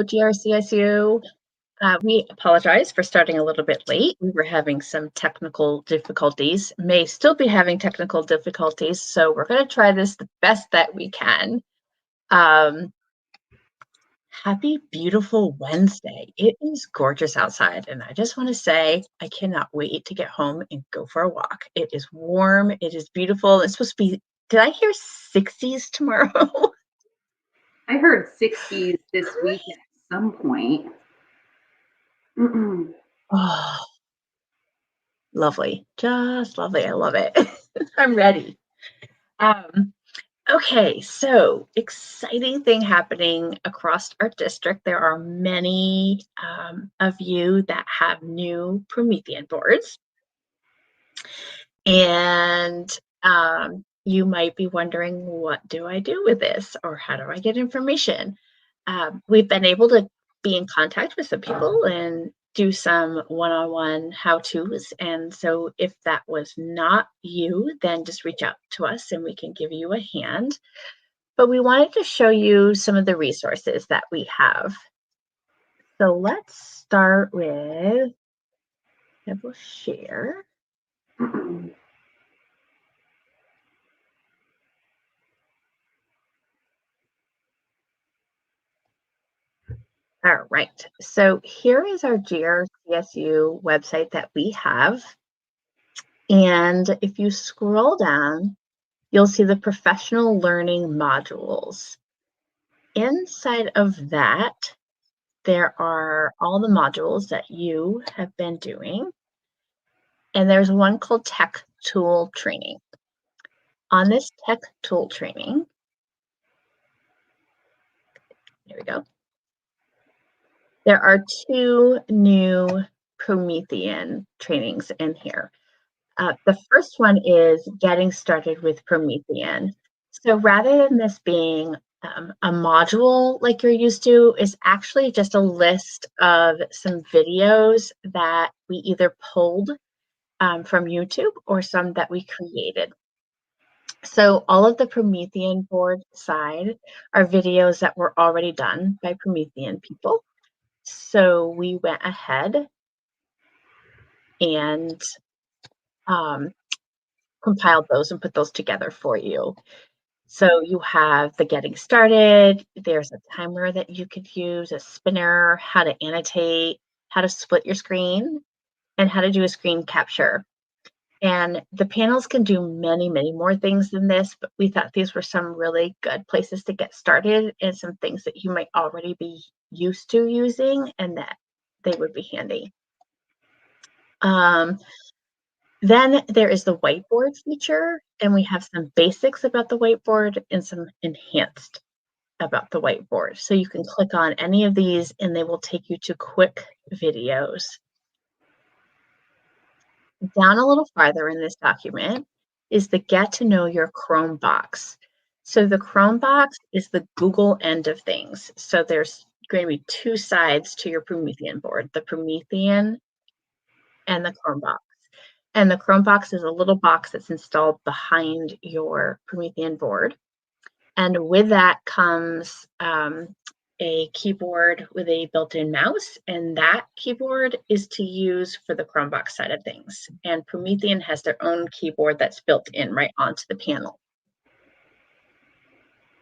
Hello, GRCSU. We apologize for starting a little bit late. We were having some technical difficulties, may still be having technical difficulties, so we're going to try this the best that we can. Happy, beautiful Wednesday. It is gorgeous outside, and I just want to say I cannot wait to get home and go for a walk. It is warm, it is beautiful. It's supposed to be, did I hear 60s tomorrow? I heard 60s this week at some point. Oh, lovely. Just lovely. I love it. I'm ready. Okay, so exciting thing happening across our district. There are many of you that have new Promethean boards. And you might be wondering, what do I do with this? Or how do I get information? We've been able to be in contact with some people and do some one-on-one how-tos. And so if that was not you, then just reach out to us and we can give you a hand. But we wanted to show you some of the resources that we have. So let's start with, I will share. All right, so here is our GRCSU website that we have. And if you scroll down, you'll see the professional learning modules. Inside of that, there are all the modules that you have been doing. And there's one called Tech Tool Training. On this Tech Tool Training, here we go. There are two new Promethean trainings in here. The first one is getting started with Promethean. So rather than this being a module like you're used to, is actually just a list of some videos that we either pulled from YouTube or some that we created. So all of the Promethean board side are videos that were already done by Promethean people. So we went ahead and compiled those and put those together for you. So you have the getting started, there's a timer that you could use, a spinner, how to annotate, how to split your screen, and how to do a screen capture. And the panels can do many, many more things than this, but we thought these were some really good places to get started and some things that you might already be used to using and that they would be handy. Then there is the whiteboard feature, and we have some basics about the whiteboard and some enhanced about the whiteboard. So you can click on any of these and they will take you to quick videos. Down a little farther in this document is the Get to Know Your Chrome box. So the Chrome box is the Google end of things. So there's going to be two sides to your Promethean board, the Promethean and the Chrome box. And the Chrome box is a little box that's installed behind your Promethean board. And with that comes a keyboard with a built-in mouse, and that keyboard is to use for the Chromebox side of things. And Promethean has their own keyboard that's built in right onto the panel.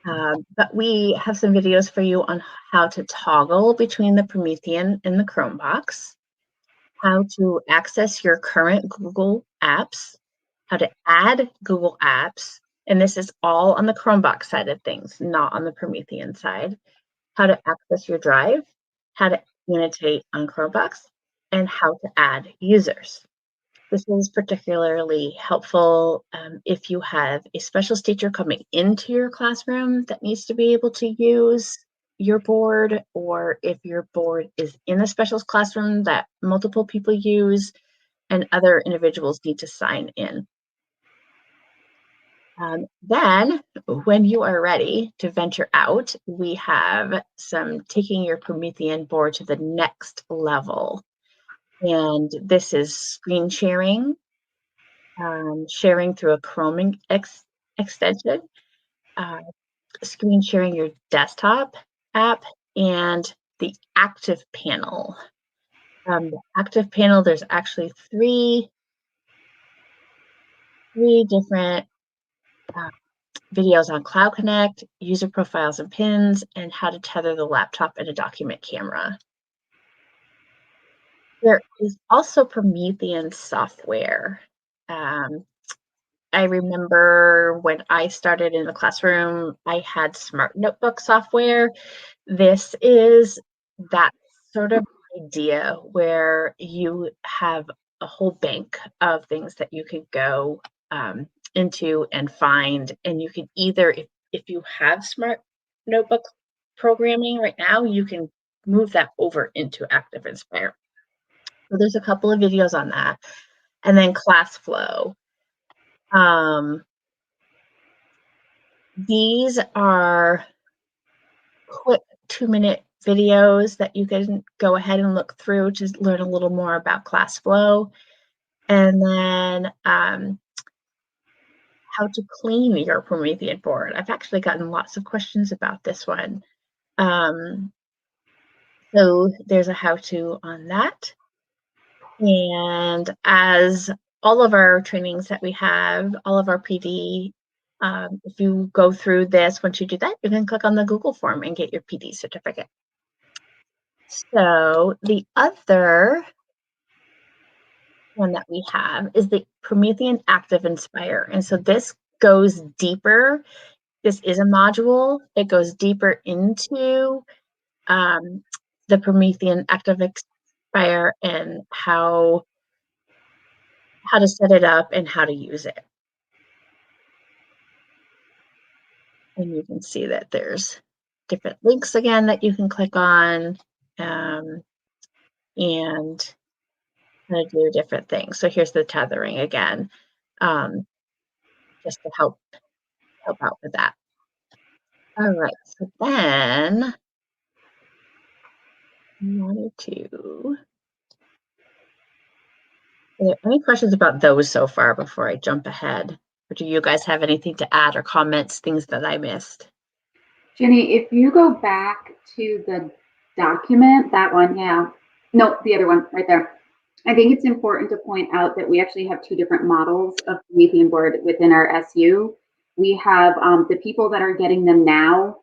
But we have some videos for you on how to toggle between the Promethean and the Chromebox, how to access your current Google apps, how to add Google apps, and this is all on the Chromebox side of things, not on the Promethean side, how to access your drive, how to annotate on Chromebox, and how to add users. This is particularly helpful if you have a specialist teacher coming into your classroom that needs to be able to use your board, or if your board is in a specialist classroom that multiple people use and other individuals need to sign in. Then, when you are ready to venture out, we have some taking your Promethean board to the next level. And this is screen sharing, sharing through a Chrome extension, screen sharing your desktop app, and the active panel. The active panel, there's actually three different videos on Cloud Connect, user profiles and pins, and how to tether the laptop and a document camera. There is also Promethean software. I remember when I started in the classroom, I had Smart Notebook software. This is that sort of idea where you have a whole bank of things that you could go into and find, and you can either, if you have Smart Notebook programming right now, you can move that over into Active Inspire. So there's a couple of videos on that. And then ClassFlow. These are quick 2-minute videos that you can go ahead and look through to learn a little more about ClassFlow. And then how to clean your Promethean board. I've actually gotten lots of questions about this one. So there's a how-to on that. And as all of our trainings that we have, all of our PD, if you go through this, once you do that, you can click on the Google form and get your PD certificate. So the other one that we have is the Promethean Active Inspire. And so this goes deeper. This is a module. It goes deeper into the Promethean Active Inspire and how to set it up and how to use it. And you can see that there's different links again that you can click on and how to do different things. So here's the tethering again, just to help out with that. All right, so then I wanted to. Are there any questions about those so far before I jump ahead? Or do you guys have anything to add or comments, things that I missed? Jenny, if you go back to the document, that one, yeah. No, the other one right there. I think it's important to point out that we actually have two different models of Promethean Board within our SU. We have the people that are getting them now.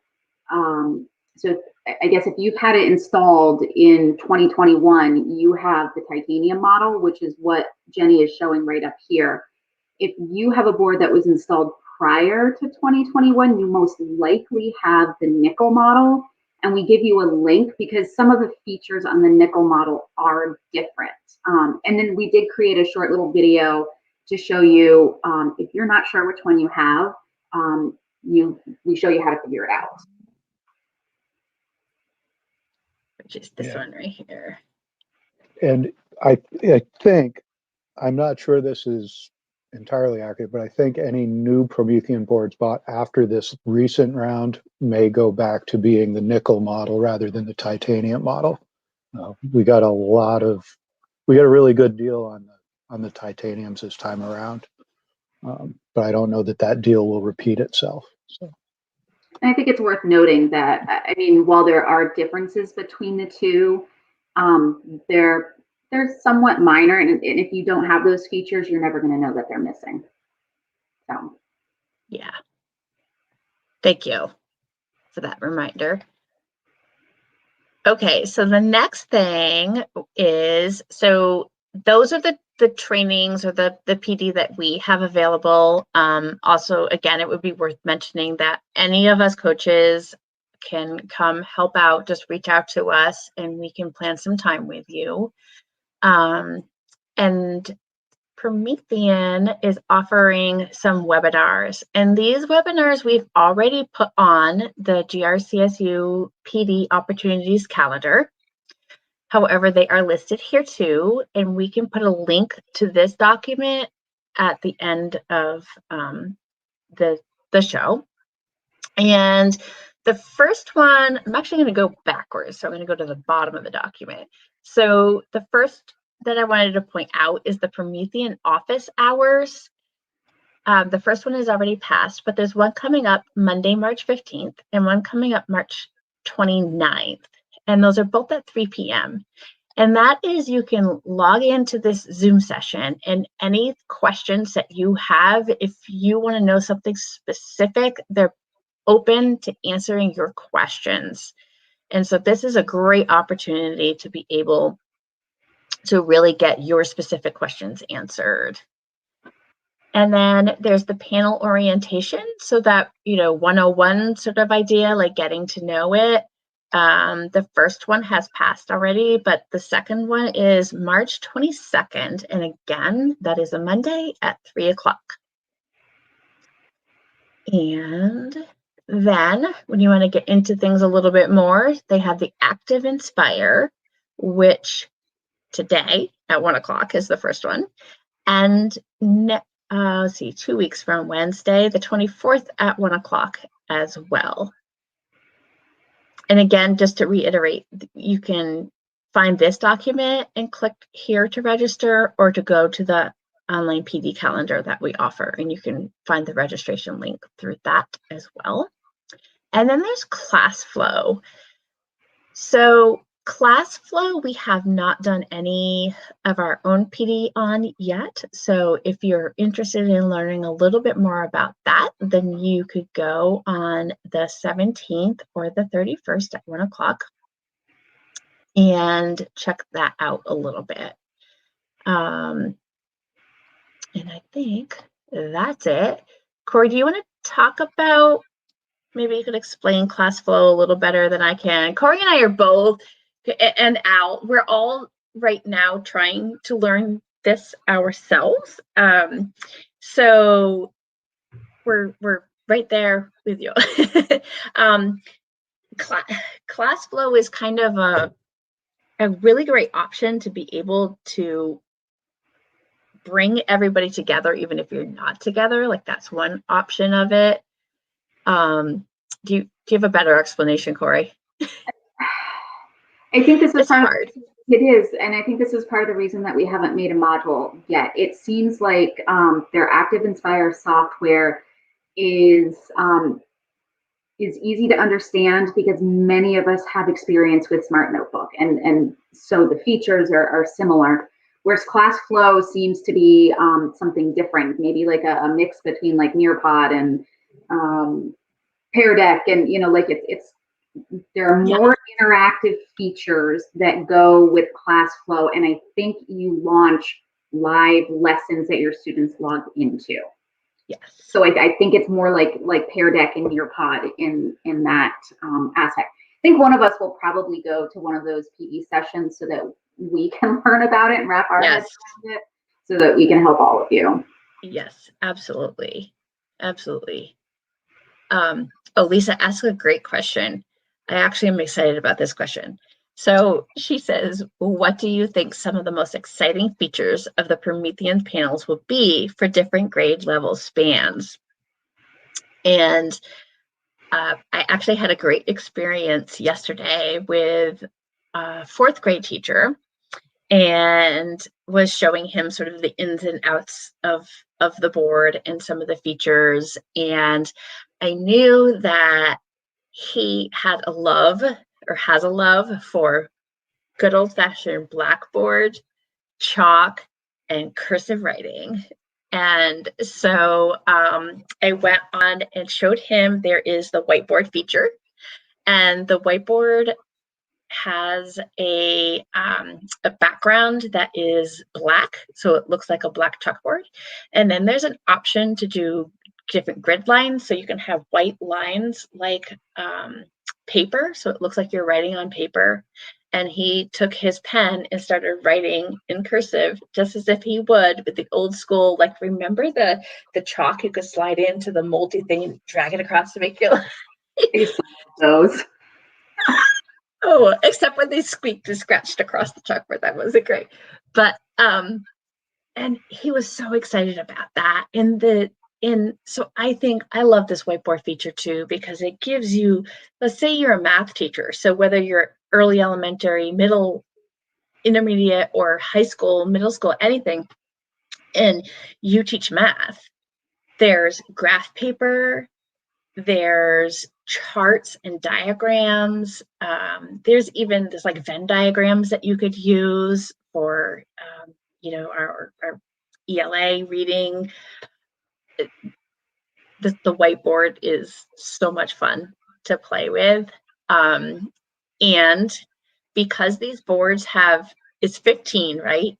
So I guess if you've had it installed in 2021, you have the titanium model, which is what Jenny is showing right up here. If you have a board that was installed prior to 2021, you most likely have the nickel model. And we give you a link because some of the features on the nickel model are different. And then we did create a short little video to show you, if you're not sure which one you have, we show you how to figure it out. Which is this one right here. And I think, I'm not sure this is entirely accurate, but I think any new Promethean boards bought after this recent round may go back to being the nickel model rather than the titanium model. We got a really good deal on the titaniums this time around, but I don't know that deal will repeat itself. So. I think it's worth noting that, I mean, while there are differences between the two, they're somewhat minor, and if you don't have those features, you're never going to know that they're missing. So, yeah. Thank you for that reminder. Okay, so the next thing is, so those are the trainings or the PD that we have available. Also, again, it would be worth mentioning that any of us coaches can come help out, just reach out to us and we can plan some time with you. And Promethean is offering some webinars, and these webinars we've already put on the GRCSU PD opportunities calendar. However, they are listed here too, and we can put a link to this document at the end of the show. And the first one, I'm actually going to go backwards, so I'm going to go to the bottom of the document. So the first that I wanted to point out is the Promethean office hours. The first one is already passed, but there's one coming up Monday, March 15th, and one coming up March 29th. and those are both at 3 p.m. And that is, you can log into this Zoom session, and any questions that you have, if you want to know something specific, they're open to answering your questions. And so this is a great opportunity to be able to really get your specific questions answered. And then there's the panel orientation. So that, 101 sort of idea, like getting to know it. The first one has passed already, but the second one is March 22nd. And again, that is a Monday at 3 o'clock. And then when you want to get into things a little bit more, they have the Active Inspire, which today at 1 o'clock is the first one. And let's see, 2 weeks from Wednesday, the 24th at 1 o'clock as well. And again, just to reiterate, you can find this document and click here to register, or to go to the online PD calendar that we offer, and you can find the registration link through that as well. And then there's ClassFlow. So ClassFlow, we have not done any of our own PD on yet. So if you're interested in learning a little bit more about that, then you could go on the 17th or the 31st at 1 o'clock and check that out a little bit. And I think that's it. Corey, do you want to talk about, maybe you could explain ClassFlow a little better than I can. Corey and I are both, and Al, we're all right now trying to learn this ourselves. So we're right there with you. ClassFlow is kind of a really great option to be able to bring everybody together, even if you're not together. Like, that's one option of it. Do you have a better explanation, Corey? I think this is hard. It is, and I think this is part of the reason that we haven't made a module yet. It seems like their Active Inspire software is easy to understand, because many of us have experience with Smart Notebook, and so the features are similar. Whereas ClassFlow seems to be something different, maybe like a mix between like Nearpod and Pear Deck, and like there are more interactive features that go with ClassFlow, and I think you launch live lessons that your students log into. Yes. So I think it's more like Pear Deck and Nearpod in that aspect. I think one of us will probably go to one of those PE sessions so that we can learn about it and wrap our heads around it, so that we can help all of you. Yes, absolutely. Absolutely. Lisa asked a great question. I actually am excited about this question. So she says, what do you think some of the most exciting features of the Promethean panels will be for different grade level spans? And I actually had a great experience yesterday with a fourth grade teacher, and was showing him sort of the ins and outs of the board and some of the features. And I knew that he had a love, or has a love, for good old-fashioned blackboard, chalk, and cursive writing. And so I went on and showed him there is the whiteboard feature, and the whiteboard has a background that is black, so it looks like a black chalkboard. And then there's an option to do different grid lines, so you can have white lines like paper, so it looks like you're writing on paper. And he took his pen and started writing in cursive, just as if he would with the old school, like, remember the chalk you could slide into the multi thing and drag it across to make it those. Oh, except when they squeaked and scratched across the chalkboard. That wasn't great. But and he was so excited about that. So I think I love this whiteboard feature too, because it gives you, let's say you're a math teacher. So whether you're early elementary, middle, intermediate, or high school, middle school, anything, and you teach math, there's graph paper, there's charts and diagrams. There's like Venn diagrams that you could use for, our ELA reading. The whiteboard is so much fun to play with. And because these boards it's 15, right?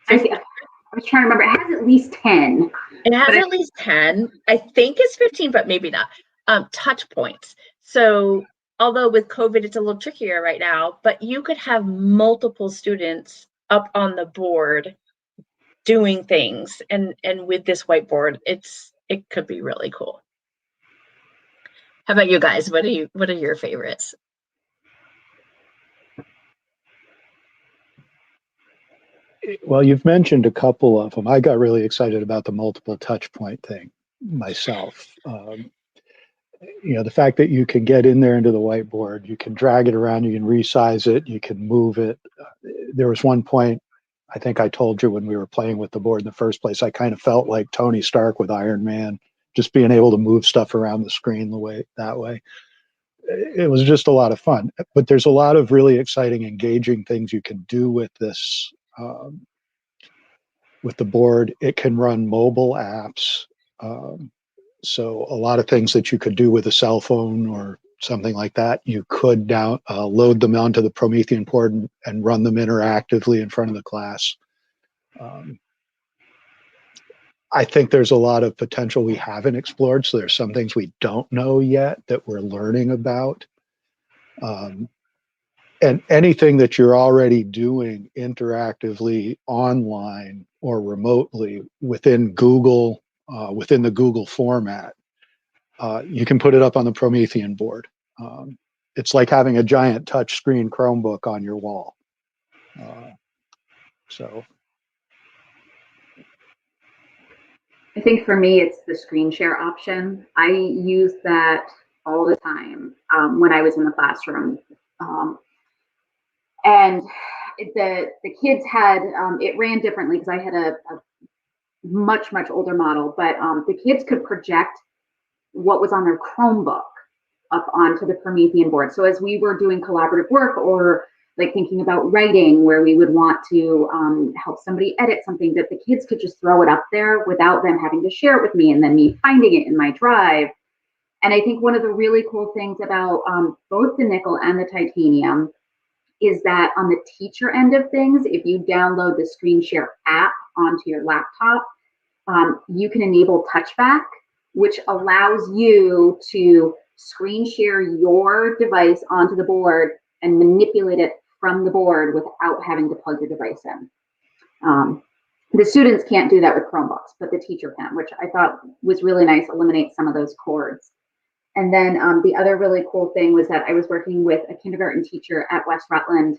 I was trying to remember. It has at least 10. It has at least 10. I think it's 15, but maybe not. Touch points. So although with COVID, it's a little trickier right now, but you could have multiple students up on the board doing things. And with this whiteboard, it could be really cool. How about you guys? What are your favorites? Well, you've mentioned a couple of them. I got really excited about the multiple touch point thing myself. The fact that you can get in there into the whiteboard, you can drag it around, you can resize it, you can move it. There was one point, I think I told you when we were playing with the board in the first place, I kind of felt like Tony Stark with Iron Man, just being able to move stuff around the screen that way. It was just a lot of fun. But there's a lot of really exciting, engaging things you can do with this. With the board, it can run mobile apps. So a lot of things that you could do with a cell phone or something like that, you could load them onto the Promethean board and run them interactively in front of the class. I think there's a lot of potential we haven't explored. So there's some things we don't know yet that we're learning about. And anything that you're already doing interactively online or remotely within Google, within the Google format, you can put it up on the Promethean board. It's like having a giant touchscreen Chromebook on your wall. So I think for me, it's the screen share option. I use that all the time when I was in the classroom. And the kids had, it ran differently because I had a much older model, but the kids could project what was on their Chromebook up onto the Promethean board. So as we were doing collaborative work or like thinking about writing where we would want to help somebody edit something, that the kids could just throw it up there without them having to share it with me and then me finding it in my drive. And I think one of the really cool things about both the nickel and the titanium is that on the teacher end of things, if you download the screen share app onto your laptop, you can enable Touchback, which allows you to screen share your device onto the board and manipulate it from the board without having to plug your device in. The students can't do that with Chromebooks, but the teacher can, which I thought was really nice, eliminate some of those cords. And then the other really cool thing was that I was working with a kindergarten teacher at West Rutland,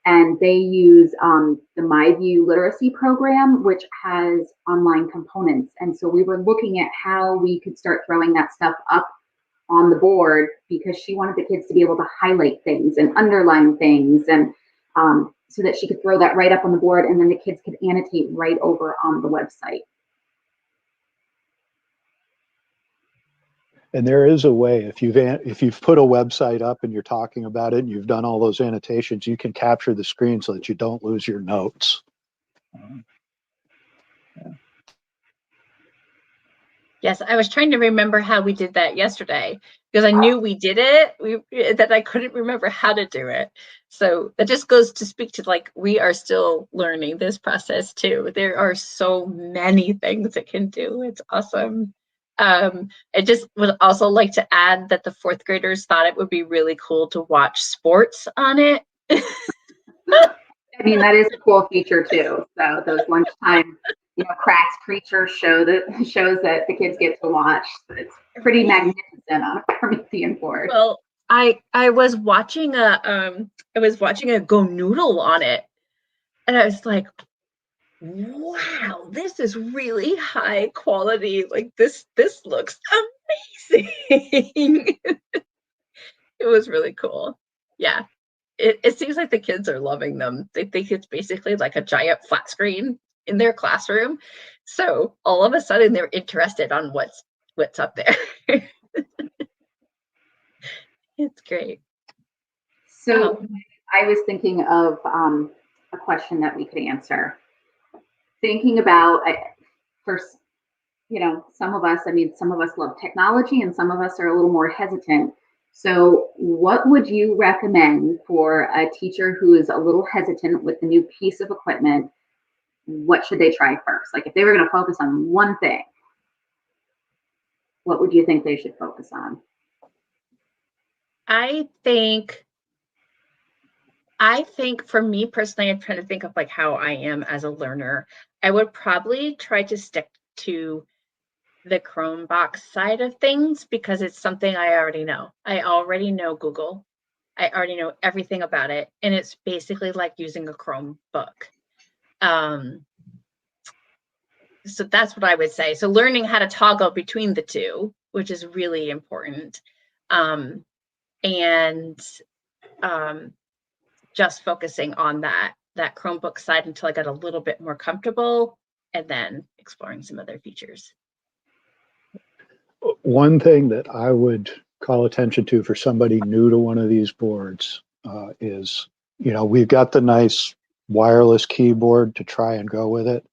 and they use the MyView literacy program, which has online components. And so we were looking at how we could start throwing that stuff up on the board because she wanted the kids to be able to highlight things and underline things, and so that she could throw that right up on the board and then the kids could annotate right over on the website. And there is a way, if you've put a website up and you're talking about it and you've done all those annotations, you can capture the screen so that you don't lose your notes. Yeah. Yes, I was trying to remember how we did that yesterday because I knew we did it, that I couldn't remember how to do it. So that just goes to speak to like, we are still learning this process too. There are so many things it can do. It's awesome. I just would also like to add that the fourth graders thought it would be really cool to watch sports on it. I mean, that is a cool feature too. So those lunchtime, crafts creature shows that the kids get to watch. It's pretty magnificent on a Promethean board. Well, I was watching a Go Noodle on it, and I was like, wow, this is really high quality. Like this looks amazing. It was really cool. Yeah. It seems like the kids are loving them. They think it's basically like a giant flat screen in their classroom. So all of a sudden they're interested on what's up there. It's great. So I was thinking of a question that we could answer. Thinking about, first, some of us, some of us love technology and some of us are a little more hesitant. So what would you recommend for a teacher who is a little hesitant with the new piece of equipment? What should they try first? Like if they were going to focus on one thing, what would you think they should focus on? I think for me personally, I'm trying to think of like how I am as a learner. I would probably try to stick to the Chromebox side of things because it's something I already know. I already know Google. I already know everything about it. And it's basically like using a Chromebook. So that's what I would say. So learning how to toggle between the two, which is really important. Just focusing on that Chromebook side until I got a little bit more comfortable, and then exploring some other features. One thing that I would call attention to for somebody new to one of these boards is, we've got the nice wireless keyboard to try and go with it.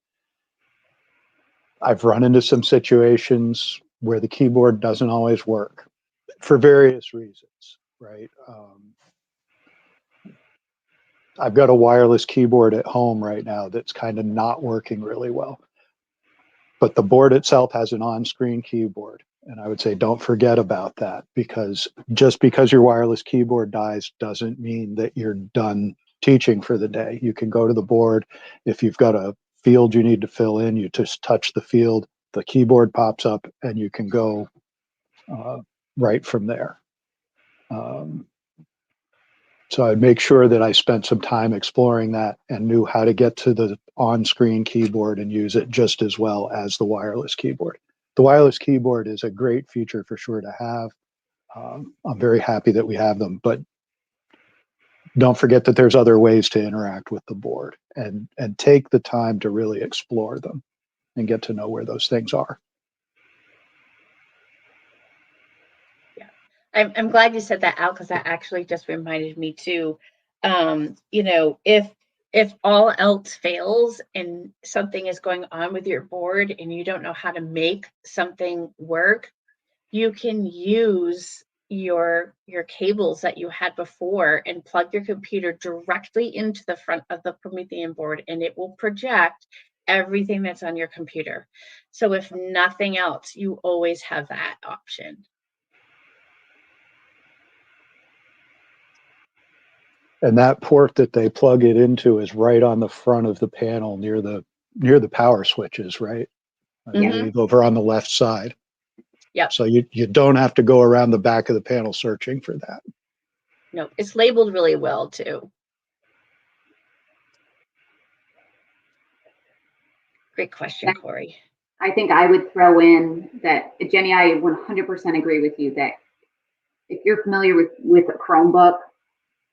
I've run into some situations where the keyboard doesn't always work for various reasons, right? I've got a wireless keyboard at home right now that's kind of not working really well. But the board itself has an on-screen keyboard. And I would say don't forget about that, because just because your wireless keyboard dies doesn't mean that you're done teaching for the day. You can go to the board. If you've got a field you need to fill in, you just touch the field, the keyboard pops up, and you can go right from there. So I'd make sure that I spent some time exploring that and knew how to get to the on-screen keyboard and use it just as well as the wireless keyboard. The wireless keyboard is a great feature for sure to have. I'm very happy that we have them, but don't forget that there's other ways to interact with the board, and take the time to really explore them and get to know where those things are. Yeah, I'm glad you said that, Al, because that actually just reminded me too. If all else fails and something is going on with your board and you don't know how to make something work, you can use your cables that you had before and plug your computer directly into the front of the Promethean board, and it will project everything that's on your computer. So if nothing else, you always have that option. And that port that they plug it into is right on the front of the panel near the power switches, right? I believe over on the left side. Yeah. So you don't have to go around the back of the panel searching for that. No, it's labeled really well too. Great question, Corey. I think I would throw in that, Jenny, I 100% agree with you that if you're familiar with a Chromebook,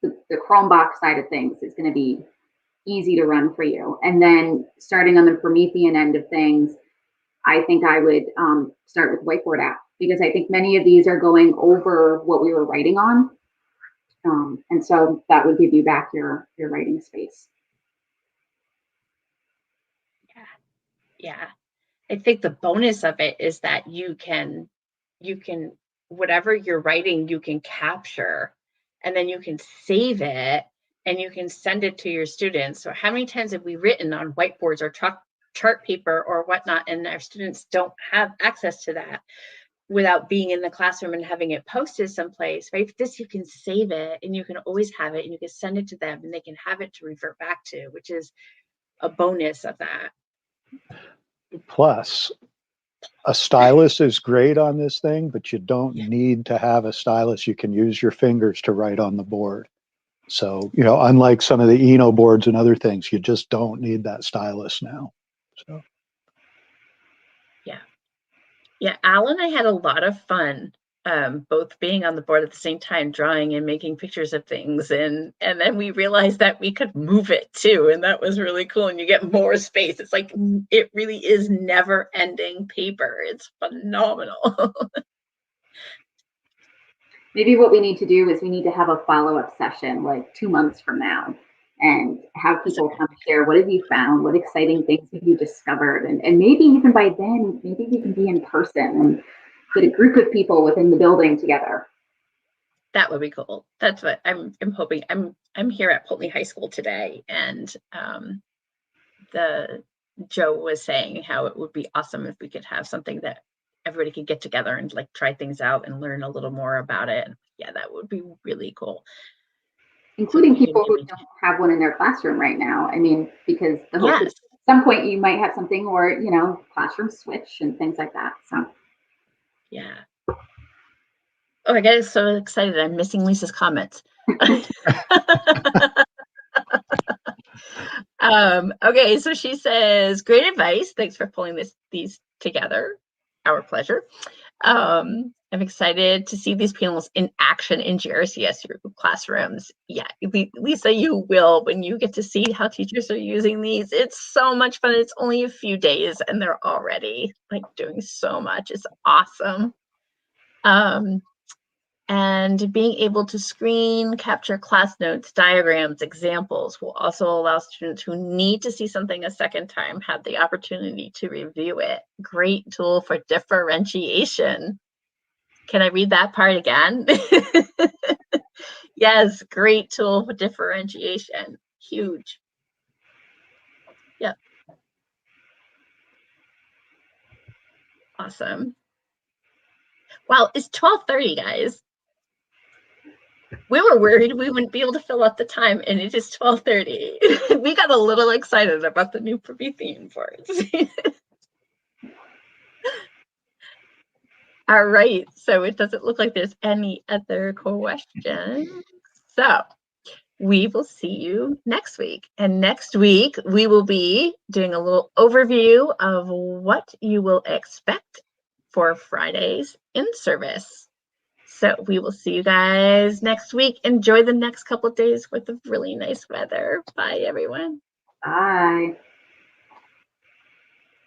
the Chromebox side of things is going to be easy to run for you. And then starting on the Promethean end of things, I think I would start with Whiteboard app, because I think many of these are going over what we were writing on. And so that would give you back your writing space. Yeah. I think the bonus of it is that you can whatever you're writing, you can capture, and then you can save it and you can send it to your students. So how many times have we written on whiteboards or chart paper or whatnot, and our students don't have access to that without being in the classroom and having it posted someplace, right? This, you can save it and you can always have it and you can send it to them and they can have it to revert back to, which is a bonus of that. Plus, a stylus is great on this thing, but you don't need to have a stylus. You can use your fingers to write on the board. So, unlike some of the Eno boards and other things, you just don't need that stylus now. So, yeah, Al and I had a lot of fun, both being on the board at the same time, drawing and making pictures of things, and then we realized that we could move it too, and that was really cool. And you get more space. It's like it really is never-ending paper. It's phenomenal. Maybe what we need to do is we need to have a follow-up session like 2 months from now and have people come share, what have you found? What exciting things have you discovered? And maybe even by then, maybe we can be in person and get a group of people within the building together. That would be cool. That's what I'm hoping. I'm here at Pulteney High School today, and Joe was saying how it would be awesome if we could have something that everybody could get together and like try things out and learn a little more about it. Yeah, that would be really cool. Including people who don't have one in their classroom right now. I mean, because the hope is at some point you might have something, or, you know, classroom switch and things like that. So yeah. Oh, I get so excited. I'm missing Lisa's comments. Okay, so she says, great advice. Thanks for pulling these together. Our pleasure. I'm excited to see these panels in action in GRCS classrooms. Yeah, Lisa, you will when you get to see how teachers are using these. It's so much fun. It's only a few days and they're already like doing so much. It's awesome. And being able to screen capture class notes, diagrams, examples will also allow students who need to see something a second time have the opportunity to review it. Great tool for differentiation. Can I read that part again? Yes, great tool for differentiation. Huge. Yep. Awesome. Well, it's 12:30, guys. We were worried we wouldn't be able to fill up the time, and it is 12:30. We got a little excited about the new Promethean boards. All right, so it doesn't look like there's any other questions. So we will see you next week. And next week, we will be doing a little overview of what you will expect for Friday's in-service. So we will see you guys next week. Enjoy the next couple of days with the really nice weather. Bye, everyone. bye.